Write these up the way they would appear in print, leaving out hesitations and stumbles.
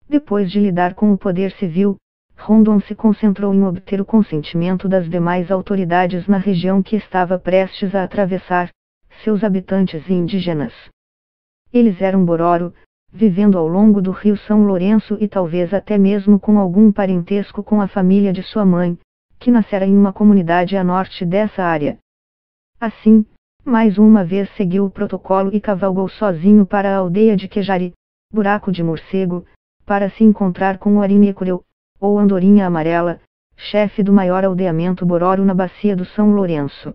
Depois de lidar com o poder civil, Rondon se concentrou em obter o consentimento das demais autoridades na região que estava prestes a atravessar, seus habitantes indígenas. Eles eram Bororo, vivendo ao longo do rio São Lourenço e talvez até mesmo com algum parentesco com a família de sua mãe, que nascera em uma comunidade a norte dessa área. Assim, mais uma vez seguiu o protocolo e cavalgou sozinho para a aldeia de Quejari, Buraco de Morcego, para se encontrar com o Arimecureu, ou Andorinha Amarela, chefe do maior aldeamento Bororo na bacia do São Lourenço.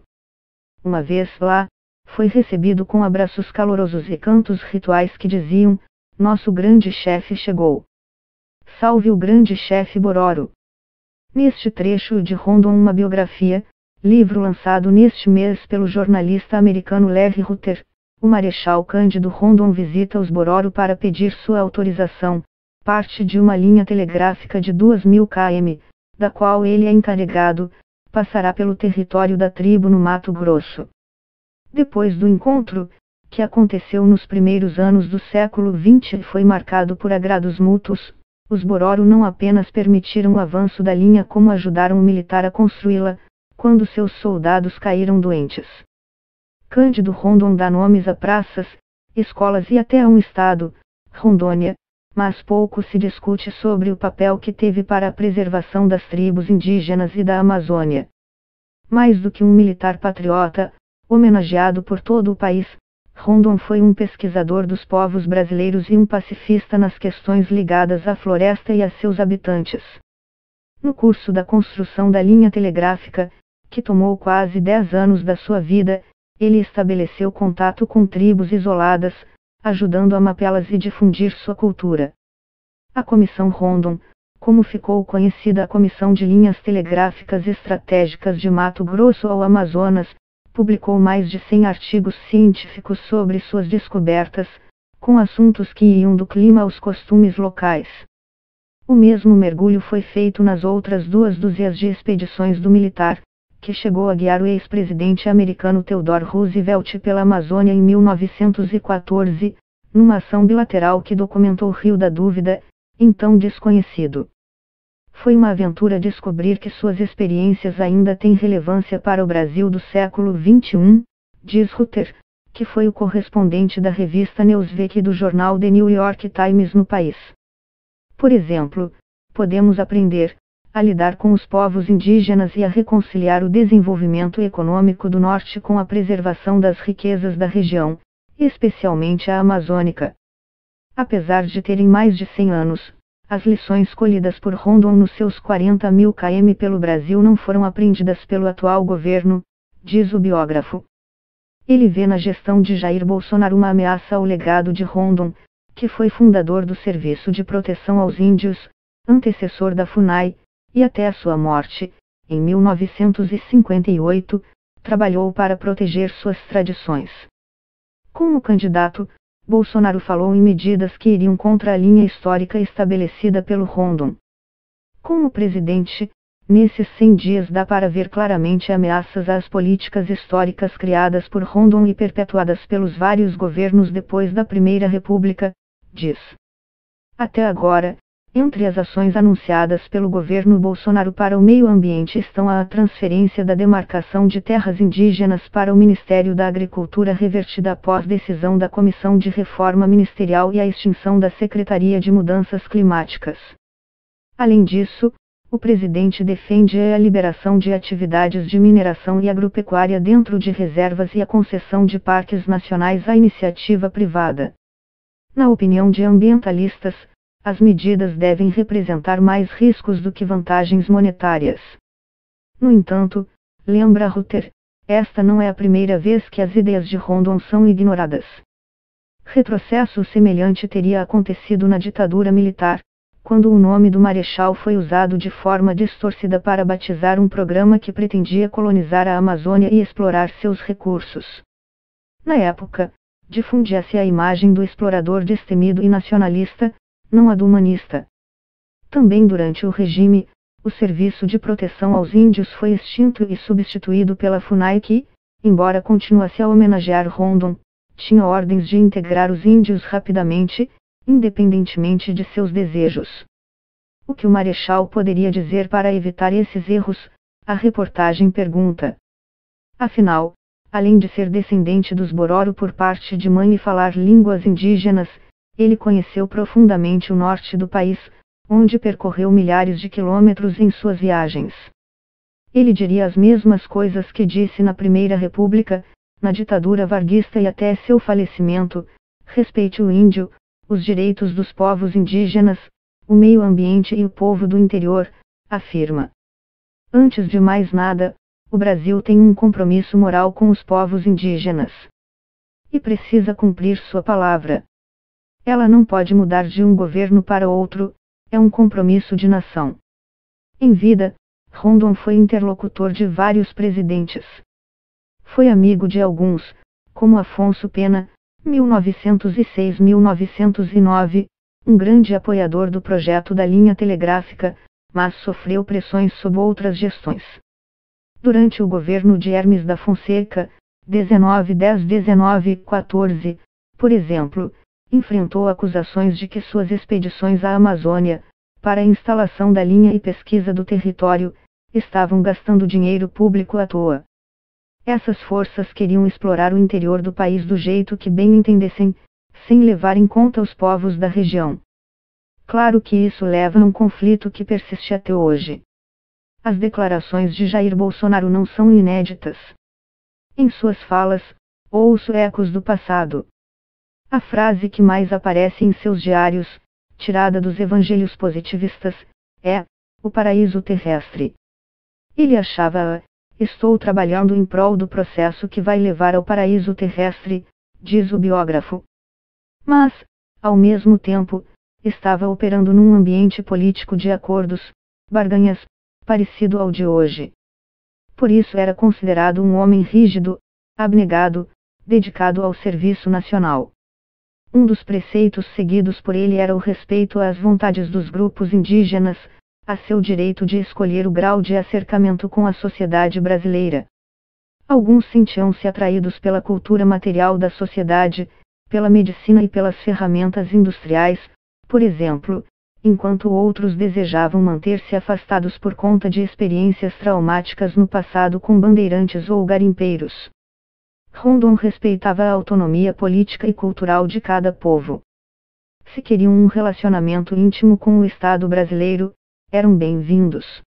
Uma vez lá, foi recebido com abraços calorosos e cantos rituais que diziam: "Nosso grande chefe chegou. Salve o grande chefe Bororo." Neste trecho de Rondon uma biografia, livro lançado neste mês pelo jornalista americano Levi Rutter, o Marechal Cândido Rondon visita os Bororo para pedir sua autorização, parte de uma linha telegráfica de 2.000 km, da qual ele é encarregado, passará pelo território da tribo no Mato Grosso. Depois do encontro, que aconteceu nos primeiros anos do século XX e foi marcado por agrados mútuos, os Bororo não apenas permitiram o avanço da linha como ajudaram o militar a construí-la, quando seus soldados caíram doentes. Cândido Rondon dá nomes a praças, escolas e até a um estado, Rondônia, mas pouco se discute sobre o papel que teve para a preservação das tribos indígenas e da Amazônia. Mais do que um militar patriota, homenageado por todo o país, Rondon foi um pesquisador dos povos brasileiros e um pacifista nas questões ligadas à floresta e a seus habitantes. No curso da construção da linha telegráfica, que tomou quase 10 anos da sua vida, ele estabeleceu contato com tribos isoladas, ajudando a mapeá-las e difundir sua cultura. A Comissão Rondon, como ficou conhecida a Comissão de Linhas Telegráficas Estratégicas de Mato Grosso ao Amazonas, publicou mais de 100 artigos científicos sobre suas descobertas, com assuntos que iam do clima aos costumes locais. O mesmo mergulho foi feito nas outras 200 de expedições do militar, que chegou a guiar o ex-presidente americano Theodore Roosevelt pela Amazônia em 1914, numa ação bilateral que documentou o Rio da Dúvida, então desconhecido. Foi uma aventura descobrir que suas experiências ainda têm relevância para o Brasil do século XXI, diz Rutter, que foi o correspondente da revista Newsweek e do jornal The New York Times no país. Por exemplo, podemos aprender a lidar com os povos indígenas e a reconciliar o desenvolvimento econômico do norte com a preservação das riquezas da região, especialmente a amazônica. Apesar de terem mais de 100 anos, as lições colhidas por Rondon nos seus 40.000 km pelo Brasil não foram aprendidas pelo atual governo, diz o biógrafo. Ele vê na gestão de Jair Bolsonaro uma ameaça ao legado de Rondon, que foi fundador do Serviço de Proteção aos Índios, antecessor da FUNAI, e até a sua morte, em 1958, trabalhou para proteger suas tradições. Como candidato, Bolsonaro falou em medidas que iriam contra a linha histórica estabelecida pelo Rondon. Como presidente, nesses 100 dias dá para ver claramente ameaças às políticas históricas criadas por Rondon e perpetuadas pelos vários governos depois da Primeira República, diz. Até agora, entre as ações anunciadas pelo governo Bolsonaro para o meio ambiente estão a transferência da demarcação de terras indígenas para o Ministério da Agricultura revertida após decisão da Comissão de Reforma Ministerial e a extinção da Secretaria de Mudanças Climáticas. Além disso, o presidente defende a liberação de atividades de mineração e agropecuária dentro de reservas e a concessão de parques nacionais à iniciativa privada. Na opinião de ambientalistas, as medidas devem representar mais riscos do que vantagens monetárias. No entanto, lembra Rutter, esta não é a primeira vez que as ideias de Rondon são ignoradas. Retrocesso semelhante teria acontecido na ditadura militar, quando o nome do marechal foi usado de forma distorcida para batizar um programa que pretendia colonizar a Amazônia e explorar seus recursos. Na época, difundia-se a imagem do explorador destemido e nacionalista, não a do humanista. Também durante o regime, o Serviço de Proteção aos Índios foi extinto e substituído pela FUNAI que, embora continuasse a homenagear Rondon, tinha ordens de integrar os índios rapidamente, independentemente de seus desejos. O que o Marechal poderia dizer para evitar esses erros? A reportagem pergunta. Afinal, além de ser descendente dos Bororo por parte de mãe e falar línguas indígenas, ele conheceu profundamente o norte do país, onde percorreu milhares de quilômetros em suas viagens. Ele diria as mesmas coisas que disse na Primeira República, na ditadura varguista e até seu falecimento: respeite o índio, os direitos dos povos indígenas, o meio ambiente e o povo do interior, afirma. Antes de mais nada, o Brasil tem um compromisso moral com os povos indígenas. E precisa cumprir sua palavra. Ela não pode mudar de um governo para outro, é um compromisso de nação. Em vida, Rondon foi interlocutor de vários presidentes. Foi amigo de alguns, como Afonso Pena, 1906-1909, um grande apoiador do projeto da linha telegráfica, mas sofreu pressões sob outras gestões. Durante o governo de Hermes da Fonseca, 1910-1914, por exemplo, enfrentou acusações de que suas expedições à Amazônia, para a instalação da linha e pesquisa do território, estavam gastando dinheiro público à toa. Essas forças queriam explorar o interior do país do jeito que bem entendessem, sem levar em conta os povos da região. Claro que isso leva a um conflito que persiste até hoje. As declarações de Jair Bolsonaro não são inéditas. Em suas falas, ouço ecos do passado. A frase que mais aparece em seus diários, tirada dos evangelhos positivistas, é: o paraíso terrestre. Ele achava: estou trabalhando em prol do processo que vai levar ao paraíso terrestre, diz o biógrafo. Mas, ao mesmo tempo, estava operando num ambiente político de acordos, barganhas, parecido ao de hoje. Por isso era considerado um homem rígido, abnegado, dedicado ao serviço nacional. Um dos preceitos seguidos por ele era o respeito às vontades dos grupos indígenas, a seu direito de escolher o grau de acercamento com a sociedade brasileira. Alguns sentiam-se atraídos pela cultura material da sociedade, pela medicina e pelas ferramentas industriais, por exemplo, enquanto outros desejavam manter-se afastados por conta de experiências traumáticas no passado com bandeirantes ou garimpeiros. Rondon respeitava a autonomia política e cultural de cada povo. Se queriam um relacionamento íntimo com o Estado brasileiro, eram bem-vindos.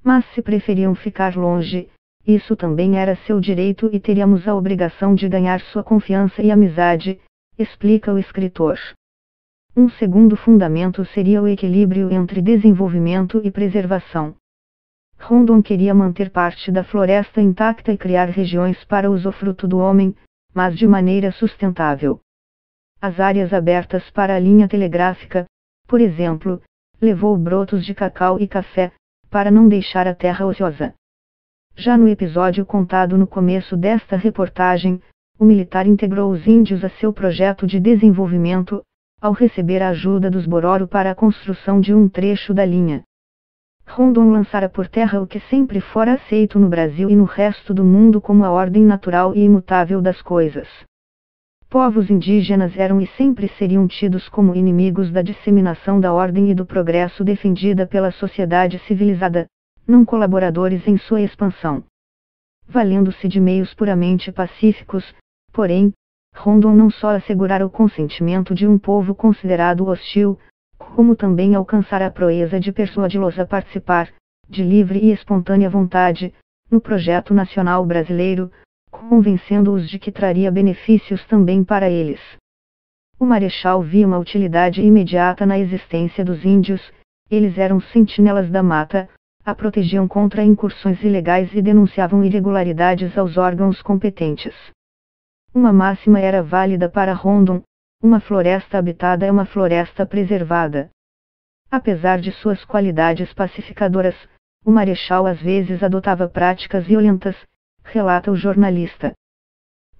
Mas se preferiam ficar longe, isso também era seu direito e teríamos a obrigação de ganhar sua confiança e amizade, explica o escritor. Um segundo fundamento seria o equilíbrio entre desenvolvimento e preservação. Rondon queria manter parte da floresta intacta e criar regiões para usufruto do homem, mas de maneira sustentável. As áreas abertas para a linha telegráfica, por exemplo, levou brotos de cacau e café, para não deixar a terra ociosa. Já no episódio contado no começo desta reportagem, o militar integrou os índios a seu projeto de desenvolvimento, ao receber a ajuda dos Bororo para a construção de um trecho da linha. Rondon lançara por terra o que sempre fora aceito no Brasil e no resto do mundo como a ordem natural e imutável das coisas. Povos indígenas eram e sempre seriam tidos como inimigos da disseminação da ordem e do progresso defendida pela sociedade civilizada, não colaboradores em sua expansão. Valendo-se de meios puramente pacíficos, porém, Rondon não só assegurara o consentimento de um povo considerado hostil, como também alcançara a proeza de persuadi-los a participar, de livre e espontânea vontade, no projeto nacional brasileiro, convencendo-os de que traria benefícios também para eles. O Marechal via uma utilidade imediata na existência dos índios, eles eram sentinelas da mata, a protegiam contra incursões ilegais e denunciavam irregularidades aos órgãos competentes. Uma máxima era válida para Rondon: uma floresta habitada é uma floresta preservada. Apesar de suas qualidades pacificadoras, o Marechal às vezes adotava práticas violentas, relata o jornalista.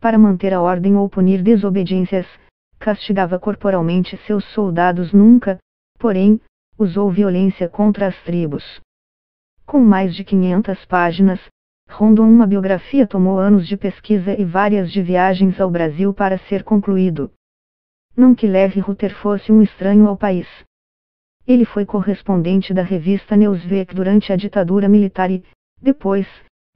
Para manter a ordem ou punir desobediências, castigava corporalmente seus soldados. Nunca, porém, usou violência contra as tribos. Com mais de 500 páginas, Rondon, uma biografia, tomou anos de pesquisa e várias de viagens ao Brasil para ser concluído. Não que Levi Rutter fosse um estranho ao país. Ele foi correspondente da revista Newsweek durante a ditadura militar e, depois,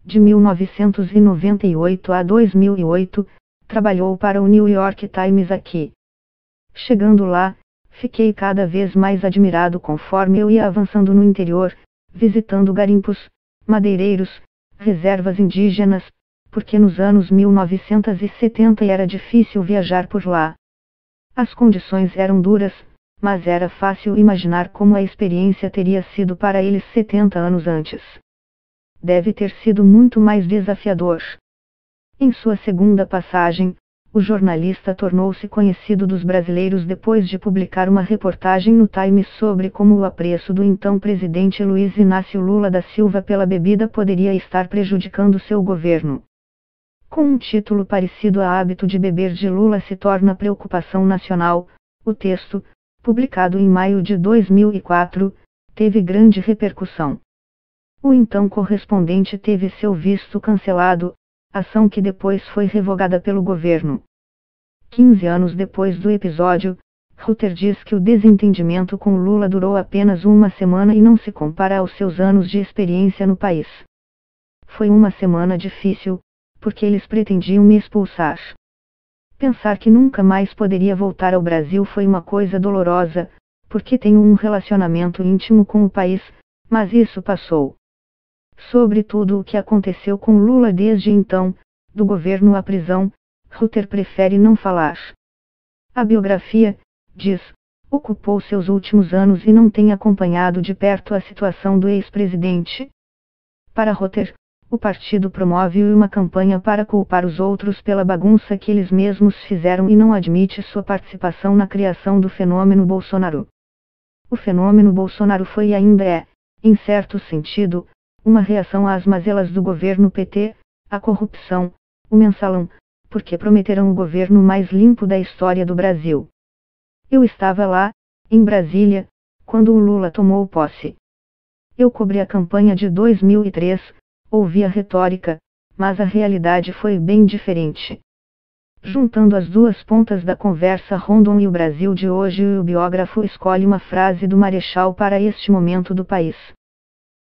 de 1998 a 2008, trabalhou para o New York Times aqui. Chegando lá, fiquei cada vez mais admirado conforme eu ia avançando no interior, visitando garimpos, madeireiros, reservas indígenas, porque nos anos 1970 era difícil viajar por lá. As condições eram duras, mas era fácil imaginar como a experiência teria sido para eles 70 anos antes. Deve ter sido muito mais desafiador. Em sua segunda passagem, o jornalista tornou-se conhecido dos brasileiros depois de publicar uma reportagem no Times sobre como o apreço do então presidente Luiz Inácio Lula da Silva pela bebida poderia estar prejudicando seu governo. Com um título parecido a Hábito de Beber de Lula se torna preocupação nacional, o texto, publicado em maio de 2004, teve grande repercussão. O então correspondente teve seu visto cancelado, ação que depois foi revogada pelo governo. 15 anos depois do episódio, Rutter diz que o desentendimento com Lula durou apenas uma semana e não se compara aos seus anos de experiência no país. Foi uma semana difícil, porque eles pretendiam me expulsar. Pensar que nunca mais poderia voltar ao Brasil foi uma coisa dolorosa, porque tenho um relacionamento íntimo com o país, mas isso passou. Sobre tudo o que aconteceu com Lula desde então, do governo à prisão, Rutter prefere não falar. A biografia, diz, ocupou seus últimos anos e não tem acompanhado de perto a situação do ex-presidente. Para Rutter, o partido promove uma campanha para culpar os outros pela bagunça que eles mesmos fizeram e não admite sua participação na criação do fenômeno Bolsonaro. O fenômeno Bolsonaro foi e ainda é, em certo sentido, uma reação às mazelas do governo PT, à corrupção, o mensalão, porque prometeram o governo mais limpo da história do Brasil. Eu estava lá, em Brasília, quando o Lula tomou posse. Eu cobri a campanha de 2003, ouvi a retórica, mas a realidade foi bem diferente. Juntando as duas pontas da conversa Rondon e o Brasil de hoje, o biógrafo escolhe uma frase do Marechal para este momento do país.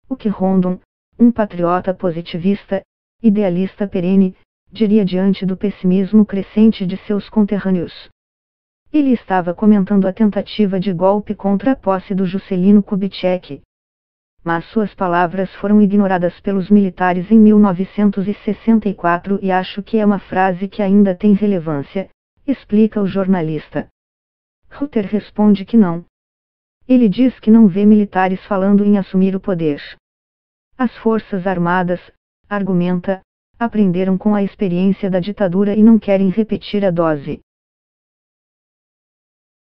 O que Rondon, um patriota positivista, idealista perene, diria diante do pessimismo crescente de seus conterrâneos. Ele estava comentando a tentativa de golpe contra a posse do Juscelino Kubitschek. Mas suas palavras foram ignoradas pelos militares em 1964 e acho que é uma frase que ainda tem relevância, explica o jornalista. Rutter responde que não. Ele diz que não vê militares falando em assumir o poder. As Forças Armadas, argumenta, aprenderam com a experiência da ditadura e não querem repetir a dose.